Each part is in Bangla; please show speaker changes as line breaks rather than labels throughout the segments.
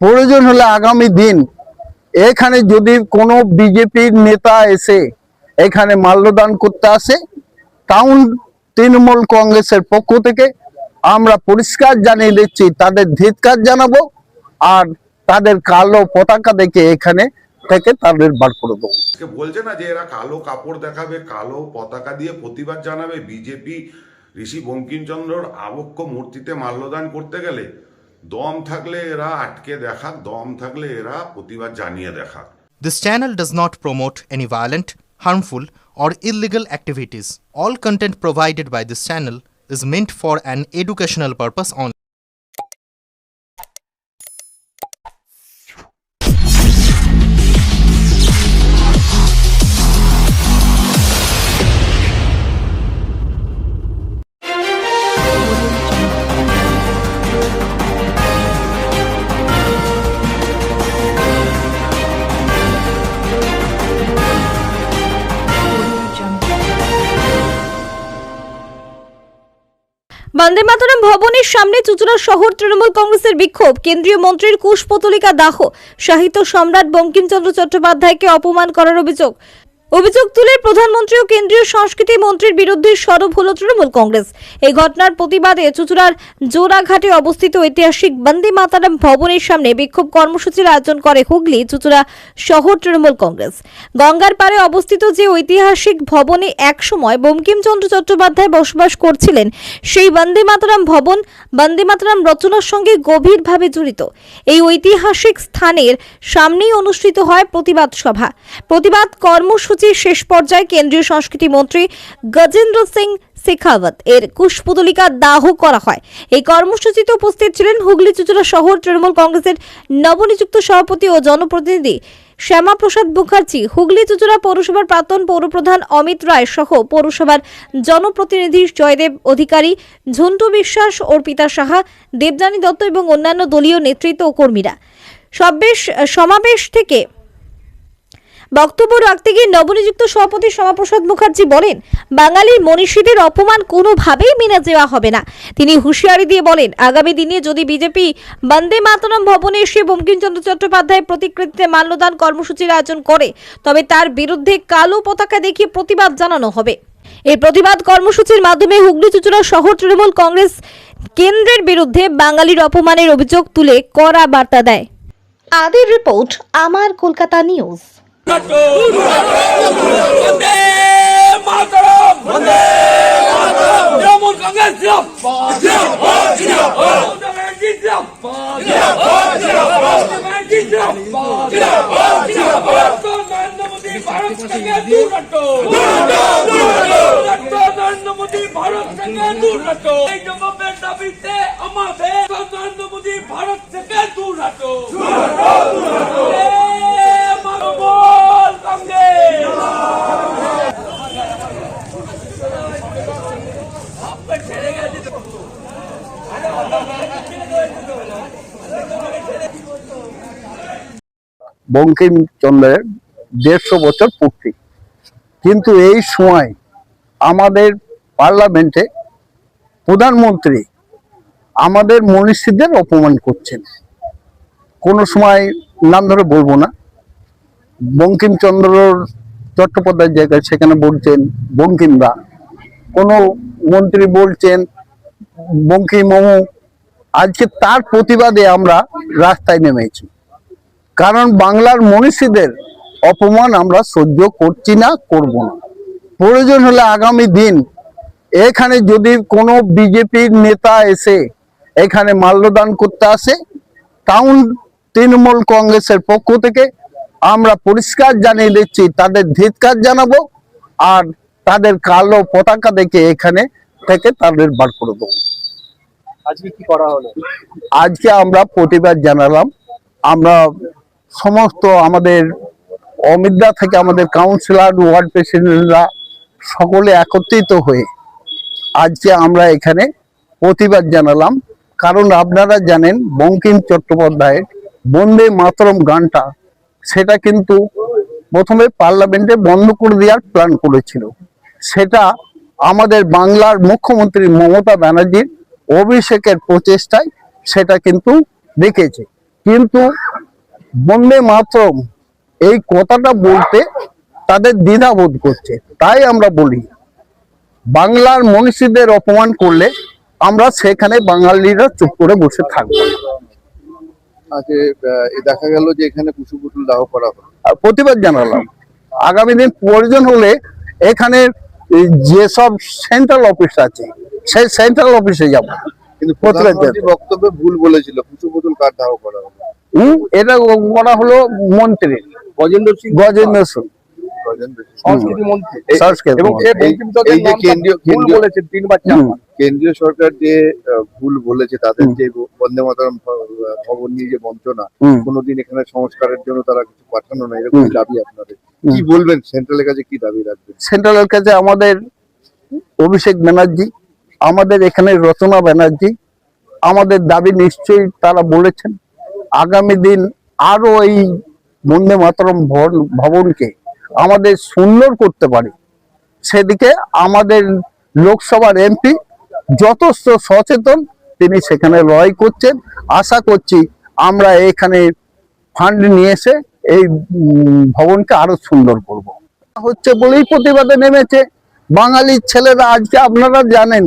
প্রয়োজন হলে আগামী দিন এখানে যদি কোনো বিজেপির নেতা এসে এখানে মাল্যদান করতে আসে, টাউন তৃণমূল কংগ্রেসের পক্ষ থেকে আমরা পরিষ্কার জানিয়ে দিচ্ছি, তাদের ধিক্কার জানাবো আর তাদের কালো পতাকা দেখে এখানে থেকে তাদের বার করে দেবো।
বলছে না যে এরা কালো কাপড় দেখাবে, কালো পতাকা দিয়ে প্রতিবাদ জানাবে। বিজেপি ঋষি বঙ্কিমচন্দ্রর আবক্ষ মূর্তিতে মাল্যদান করতে গেলে দম থাকলে এরা আটকে দেখাক, দম থাকলে এরা প্রতিবাদ জানিয়ে দেখাক।
This channel does not promote any violent, harmful, or illegal activities. All content provided by this channel is meant for an educational purpose only.
বন্দে মাতরম ভবনের সামনে চুঁচুড়া শহর তৃণমূল কংগ্রেসের বিক্ষোভ। কেন্দ্রীয় মন্ত্রীর কুশপুতলিকা দাহ, সাহিত্য সম্রাট বঙ্কিমচন্দ্র চট্টোপাধ্যায়কে অপমান করার অভিযোগ তুলে প্রধানমন্ত্রী ও কেন্দ্রীয় সংস্কৃতি মন্ত্রীর বিরুদ্ধে সরব হল তৃণমূল কংগ্রেস। এই ঘটনার প্রতিবাদে চুঁচুড়ার জোড়াঘাটে অবস্থিত ঐতিহাসিক বন্দে মাতরম ভবনের সামনে বিক্ষোভ কর্মসূচির আয়োজন করে হুগলি চুঁচুড়া শহর তৃণমূল কংগ্রেস। গঙ্গার পাড়ে অবস্থিত যে ঐতিহাসিক ভবনে একসময় বঙ্কিমচন্দ্র চট্টোপাধ্যায় বসবাস করছিলেন, সেই বন্দে মাতরম ভবন বন্দে মাতরম রচনার সঙ্গে গভীরভাবে জড়িত। এই ঐতিহাসিক স্থানের সামনেই অনুষ্ঠিত হয় প্রতিবাদ সভা। প্রতিবাদ কর্মসূচি শেষ পর্যায়ে কেন্দ্রীয় সংস্কৃতি মন্ত্রী গজেন্দ্র সিং শেখাওয়াত এর কুশপুতলিকা দাহ করা হয়। এই কর্মসূচিতে উপস্থিত ছিলেন হুগলি চুঁচুড়া শহর তৃণমূল কংগ্রেসের নবনিযুক্ত সভাপতি ও জনপ্রতিনিধি শ্যামাপ্রসাদ মুখার্জি, হুগলি চুঁচুড়া পৌরসভার প্রাক্তন পৌরপ্রধান অমিত রায় সহ পৌরসভার জনপ্রতিনিধি জয়দেব অধিকারী, ঝন্টু বিশ্বাস, অর্পিতা সাহা, দেবযানী দত্ত এবং অন্যান্য দলীয় নেতৃত্ব ও কর্মীরা। সমাবেশ থেকে বক্তব্য রাখতে গিয়ে নবনিযুক্ত সভাপতি শ্যামাপ্রসাদ মুখার্জি বলেন, বাঙালির মনীষীদের অপমান কোনোভাবেই মেনে যাওয়া হবে না। তিনি হুঁশিয়ারি দিয়ে বলেন, আগামী দিনে যদি বিজেপি বন্দে মাতরম ভবনে এসে বঙ্কিমচন্দ্র চট্টোপাধ্যায়ের প্রতিকৃতিতে মাল্যদান কর্মসূচির আয়োজন করে, তবে তার বিরুদ্ধে কালো পতাকা দেখিয়ে প্রতিবাদ জানানো হবে। এই প্রতিবাদ কর্মসূচির মাধ্যমে হুগলি চুঁচুড়া শহর তৃণমূল কংগ্রেস কেন্দ্রের বিরুদ্ধে বাঙালির অপমানের অভিযোগ তুলে কড়া বার্তা দেয়। আদির রিপোর্ট, আমার কলকাতা নিউজ।
ভারত থেকে দূর হটো।
বঙ্কিমচন্দ্রের 150 বছর পূর্তি, কিন্তু এই সময় আমাদের পার্লামেন্টে প্রধানমন্ত্রী আমাদের মনীষীদের অপমান করছেন। কোনো সময় নাম ধরে বলবো না, বঙ্কিমচন্দ্র চট্টোপাধ্যায়ের জায়গায় সেখানে বলছেন বঙ্কিমরা, কোনো মন্ত্রী বলছেন বঙ্কিমমু। আজকে তার প্রতিবাদে আমরা রাস্তায় নেমেছি, কারণ বাংলার মনীষীদের অপমান আমরা সহ্য করছি না, করব না। প্রয়োজন হলে আগামী দিন এখানে যদি কোনো বিজেপির নেতা এসে এখানে মাল্যদান করতে আসে, টাউন তৃণমূল কংগ্রেসের পক্ষ থেকে আমরা পরিষ্কার জানিয়ে দিচ্ছি, তাদের ধিক্কার জানাবো আর তাদের কালো পতাকা দেখে এখানে থেকে তাদের বার করে দেবো।
আজকে কি করা হলো?
আজকে আমরা প্রতিবাদ জানালাম। আমরা সমস্ত আমাদের অমিতদা থেকে আমাদের কাউন্সিলর, ওয়ার্ড প্রেসিডেন্টরা সকলে একত্রিত হয়ে আজকে আমরা এখানে প্রতিবাদ জানালাম। কারণ আপনারা জানেন বঙ্কিম চট্টোপাধ্যায়ের বন্দে মাতরম গানটা, সেটা কিন্তু প্রথমে পার্লামেন্টে বন্ধ করে দেওয়ার প্ল্যান করেছিল। সেটা আমাদের বাংলার মুখ্যমন্ত্রী মমতা ব্যানার্জির অভিষেকের প্রচেষ্টায় সেটা কিন্তু রেখেছে। কিন্তু বন্দে মাতরম এই কথাটা বলতে তাদের দ্বিধাবোধ করছে। তাই আমরা বলি, বাংলার মনীষীদের অপমান করলে আমরা সেখানে বাঙালিরা চুপ করে বসে থাকবো।
আজকে দেখা গেল যে এখানে কুশু পুতুল দাহ করা হলো।
আর প্রতিবাদ জানালাম, আগামী দিন প্রয়োজন হলে এখানে যেসব সেন্ট্রাল অফিস আছে সেই সেন্ট্রাল অফিসে যাব।
কিন্তু
প্রতিবাদ
প্রধানমন্ত্রী বক্তব্যে ভুল বলেছিল, কুশু পুতুল কার দাহ করা হলো?
এটা করা হলো মন্ত্রী
গজেন্দ্র সিং
গজেন্দ্র সিং,
সংস্কৃতি মন্ত্রী।
সংস্কৃতি
এবং
মন্ত্রী।
এই যে কেন্দ্রীয়
ভুল বলেছেন 3 বার 4 বার।
কেন্দ্রীয় সরকার যে ভুল বলেছে, তাদের যে বন্দে মাতরম ভবন নিয়ে যে বঞ্চনা, কোনোদিন এখানে সংস্কারের জন্য তারা কিছু পাঠানো না, এরকম দাবি আপনাদের। কি বলবেন, সেন্ট্রালের কাছে কি দাবি রাখবেন?
সেন্ট্রালের কাছে আমাদের অভিষেক ব্যানার্জি, আমাদের এখানে রচনা ব্যানার্জি, আমাদের দাবি নিশ্চয়ই তারা বলেছেন। আগামী দিন আরো এই বন্দে মাতরম ভবনকে আমাদের সুন্দর করতে পারি, সেদিকে আমাদের লোকসভার এমপি যথেষ্ট সচেতন, তিনি সেখানে লড়াই করছেন। আশা করছি আমরা এখানে ফান্ড নিয়ে এসে এই ভবনকে আরো সুন্দর করব। হচ্ছে বলেই প্রতিবাদে নেমেছে বাঙালির ছেলেরা। আজকে আপনারা জানেন,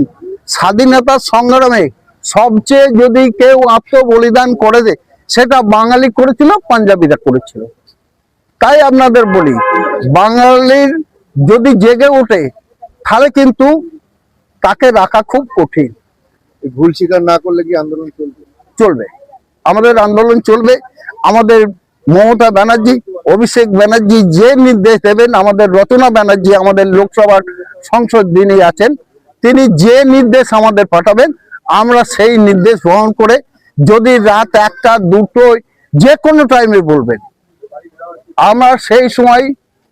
স্বাধীনতা সংগ্রামে সবচেয়ে যদি কেউ আত্মবলিদান করে দেয়, সেটা বাঙালি করেছিল, পাঞ্জাবিরা করেছিল। তাই আপনাদের বলি, বাঙালির যদি জেগে ওঠে তাহলে কিন্তু তাকে রাখা খুব কঠিন।
এই ভুল স্বীকার না করলে কি আন্দোলন চলবে?
চলবে, আমাদের আন্দোলন চলবে। আমাদের মমতা ব্যানার্জি, অভিষেক ব্যানার্জি যে নির্দেশ দেবেন, আমাদের রচনা ব্যানার্জি আমাদের লোকসভার সংসদ যিনি আছেন, তিনি যে নির্দেশ আমাদের পাঠাবেন, আমরা সেই নির্দেশ গ্রহণ করে, যদি রাত 1টা 2টোয় যে কোনো টাইমে বলবেন, আমরা সেই সময়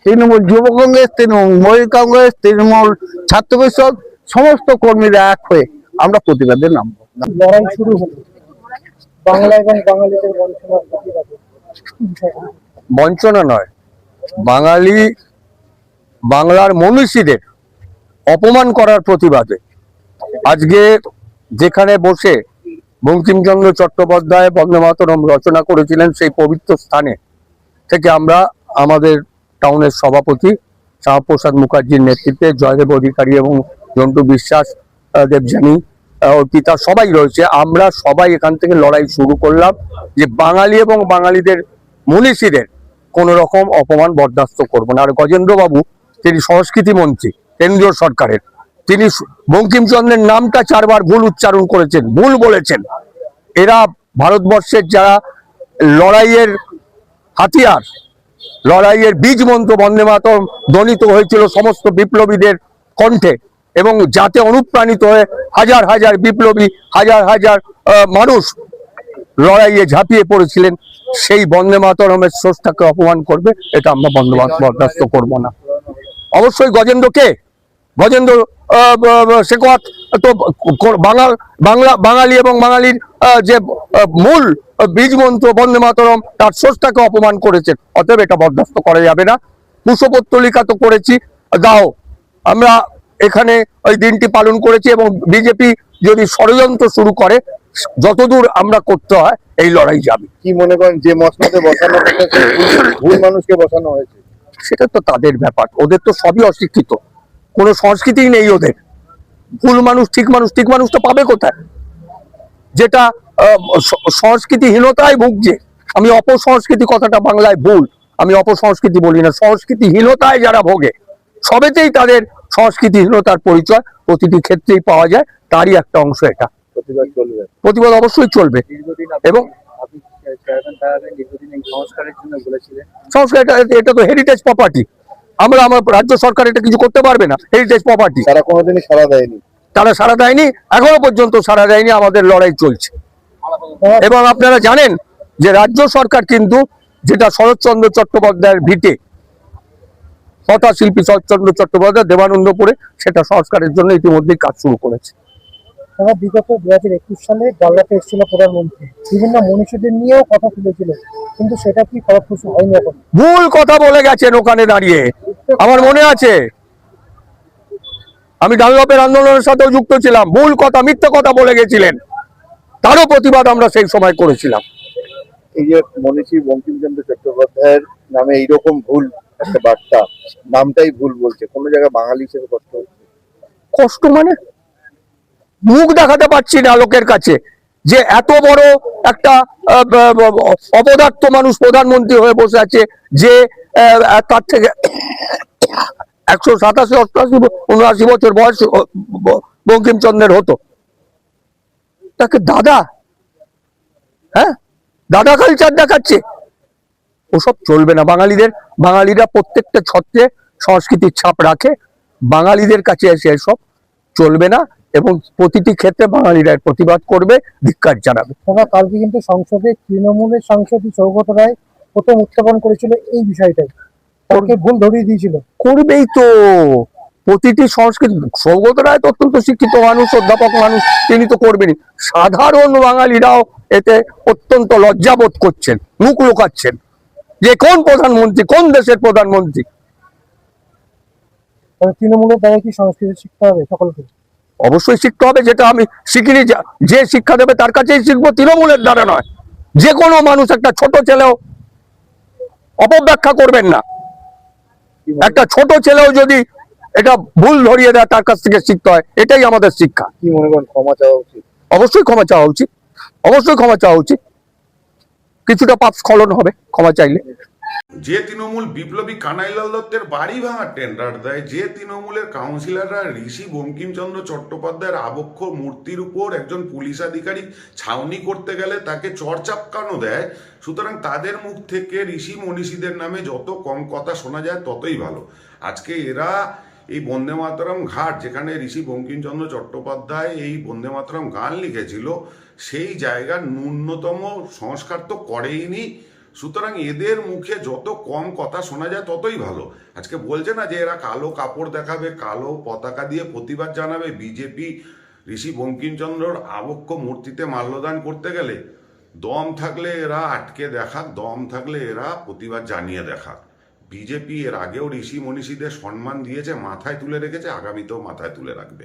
তৃণমূল যুব কংগ্রেস, তৃণমূল মহিলা কংগ্রেস, তৃণমূল ছাত্র পরিষদ সমস্ত কর্মীরা এক হয়ে আমরা প্রতিবাদে নামবো।
লড়াই শুরু হলো বাংলা এবং বাঙালিদের বঞ্চনার প্রতিবাদে।
বঞ্চনা নয়, বাংলার মনীষীদের অপমান করার প্রতিবাদে আজকে যেখানে বসে বঙ্কিমচন্দ্র চট্টোপাধ্যায় বন্দে মাতরম রচনা করেছিলেন, সেই পবিত্র স্থানে থেকে আমরা আমাদের টাউনের সভাপতি শ্যামাপ্রসাদ মুখার্জির নেতৃত্বে জয়দেব অধিকারী এবং জন্টু বিশ্বাস, দেবযানী, অর্পিতা সবাই রয়েছে, আমরা সবাই এখান থেকে লড়াই শুরু করলাম যে বাঙালি এবং বাঙালিদের মনীষীদের কোনো রকম অপমান বরদাস্ত করব না। আর গজেন্দ্র বাবু, তিনি সংস্কৃতি মন্ত্রী কেন্দ্রীয় সরকারের, তিনি বঙ্কিমচন্দ্রের নামটা 4 বার ভুল উচ্চারণ করেছেন, ভুল বলেছেন। এরা ভারতবর্ষের যারা লড়াইয়ের হাতিয়ার, লড়াইয়ের বীজ মন্ত্র বন্দে মাতরম ধ্বনিত হয়েছিল সমস্ত বিপ্লবীদের কণ্ঠে, এবং যাতে অনুপ্রাণিত হয়ে হাজার হাজার বিপ্লবী, হাজার হাজার মানুষ লড়াইয়ে ঝাঁপিয়ে পড়েছিলেন, সেই বন্দে মাতরমের স্রষ্টাকে অপমান করবে, এটা আমরা বরদাস্ত করব না। অবশ্যই গজেন্দ্র শেখাওয়াত তো বাঙালি এবং বাঙালির যে মূল বীজ মন্ত্র বন্দে মাতরম, তার স্রষ্টাকে অপমান করেছেন, অতএব এটা বরদাস্ত করা যাবে না। কুশপুত্তলিকা তো করেছি, দাও, আমরা এখানে ওই দিনটি পালন করেছি, এবং বিজেপি যদি ষড়যন্ত্র শুরু করে, যতদূর আমরা করতে হয় এই লড়াই যাবে।
কি মনে করেন, যে মসনদে বসানো হয়েছে ভুল মানুষকে বসানো হয়েছে?
সেটা তো তাদের ব্যাপার, ওদের তো সবই অশিক্ষিত, কোনো সংস্কৃতিই নেই ওদের। ভুল মানুষ ঠিক মানুষটা পাবে কোথায়? যেটা সংস্কৃতিহীনতায় ভুগছে। আমি অপসংস্কৃতি কথাটা বাংলায় ভুল, আমি অপসংস্কৃতি বলি না, সংস্কৃতিহীনতায় যারা ভোগে, সবেতেই তাদের সংস্কৃতিহীনতার পরিচয় প্রতিটি ক্ষেত্রেই পাওয়া যায়, তারই একটা অংশ এটা।
প্রতিবাদ চলবে,
প্রতিবাদ অবশ্যই চলবে। এবং
সংস্কারের জন্য বলেছিলেন,
সংস্কার এটা তো হেরিটেজ প্রপার্টি, আমার রাজ্য সরকার এটা কিছু করতে পারবে না। হেরিটেজ প্রপার্টি
তারা কোনোদিনই সাড়া দেয়নি,
তারা সাড়া দেয়নি, এখনো পর্যন্ত সাড়া দেয়নি, আমাদের লড়াই চলছে। এবং আপনারা জানেন যে রাজ্য সরকার কিন্তু, যেটা শরৎচন্দ্র চট্টোপাধ্যায়ের ভিটে, কথা শিল্পী শরৎচন্দ্র চট্টোপাধ্যায় দেবানন্দপুরে, সেটা সংস্কারের জন্য ইতিমধ্যেই কাজ শুরু করেছে।
বিগত 2021 সালে বাংলাতে এসেছিল প্রধানমন্ত্রী, বিভিন্ন মনীষীদের নিয়েও কথা তুলেছিল, কিন্তু সেটা কি ফলপ্রসূ হয়নি? এখন
ভুল কথা বলে গেছেন ওখানে দাঁড়িয়ে, আমার মনে আছে, আমি ডানলপের আন্দোলনের সাথেও যুক্ত ছিলাম, ভুল কথা, মিথ্যে কথা বলে গেছিলেন, তারও প্রতিবাদ আমরা সেই সময় করেছিলাম।
এই যে মনীষী বঙ্কিমচন্দ্র চট্টোপাধ্যায়ের নামে এইরকম ভুল একটা বার্তা, নামটাই ভুল বলছে, কোনো জায়গায় বাঙালি হিসেবে কষ্ট হচ্ছে।
কষ্ট মানে মুখ দেখাতে পারছি না লোকের কাছে যে এত বড় একটা অপদার্থ মানুষ প্রধানমন্ত্রী হয়ে বসে আছে, যে তার থেকে 187, 88, 79 বছর বয়স বঙ্কিমচন্দ্রের হতো, তাকে দাদা, হ্যাঁ দাদা কালচার দেখাচ্ছে। ওসব চলবে না। বাঙালিরা প্রত্যেকটা ছত্রে সংস্কৃতির ছাপ রাখে, বাঙালিদের কাছে এসে এসব চলবে না এবং প্রতিটি ক্ষেত্রে বাঙালিরা এর প্রতিবাদ করবে, ধিক্কার জানাবে।
তবে কালকে কিন্তু সংসদে তৃণমূলের সাংসদ সৌগত রায় প্রথম উত্থাপন করেছিল এই বিষয়টাই, ওকে ভুল ধরিয়ে দিয়েছিল।
করবেই তো, প্রতিটি সংস্কৃতি। সৌগত রায় তো অত্যন্ত শিক্ষিত মানুষ, অধ্যাপক মানুষ, তিনি তো করবেনই। সাধারণ বাঙালিরাও এতে অত্যন্ত লজ্জাবোধ করছেন, মুখ লুকাচ্ছেন যে কোন প্রধানমন্ত্রী, কোন দেশের প্রধানমন্ত্রী।
তবে তৃণমূলের দ্বারা কি সংস্কৃতি শিখতে হবে সকলকে?
অবশ্যই শিখতে হবে, যেটা আমি শিখিনি। যে শিক্ষা দেবে তার কাছেই শিখবো, তৃণমূলের দ্বারা নয়। যে কোনো মানুষ, একটা ছোট ছেলেও, অপব্যাখ্যা করবেন না, একটা ছোট ছেলেও যদি এটা ভুল ধরিয়ে দেয় তার কাছ থেকে শিখতে হয়, এটাই আমাদের শিক্ষা।
কি মনে করেন, ক্ষমা চাওয়া উচিত?
অবশ্যই ক্ষমা চাওয়া উচিত, অবশ্যই ক্ষমা চাওয়া উচিত। কিছুটা পাপ স্খলন হবে ক্ষমা চাইলে।
যে তৃণমূল বিপ্লবী কানাইলাল দত্তের বাড়ি ভাঙার টেন্ডার দেয়, যে তৃণমূলের কাউন্সিলররা ঋষি বঙ্কিমচন্দ্র চট্টোপাধ্যায়ের আবক্ষ মূর্তির উপর একজন পুলিশ আধিকারিক ছাউনি করতে গেলে তাকে চড়চাপকানো দেয়, সুতরাং তাদের মুখ থেকে ঋষি মনীষীদের নামে যত কম কথা শোনা যায় ততই ভালো। আজকে এরা এই বন্দে মাতরম ঘাট, যেখানে ঋষি বঙ্কিমচন্দ্র চট্টোপাধ্যায় এই বন্দে মাতরম গান লিখেছিল, সেই জায়গার ন্যূনতম সংস্কার তো করেইনি। সুতরাং এদের মুখে যত কম কথা শোনা যায় ততই ভালো। আজকে বলছে না যে এরা কালো কাপড় দেখাবে, কালো পতাকা দিয়ে প্রতিবাদ জানাবে, বিজেপি ঋষি বঙ্কিমচন্দ্রর আবক্ষ মূর্তিতে মাল্যদান করতে গেলে দম থাকলে এরা আটকে দেখাক, দম থাকলে এরা প্রতিবাদ জানিয়ে দেখাক। বিজেপি এর আগেও ঋষি মনীষীদের সম্মান দিয়েছে, মাথায় তুলে রেখেছে, আগামীতেও মাথায় তুলে রাখবে।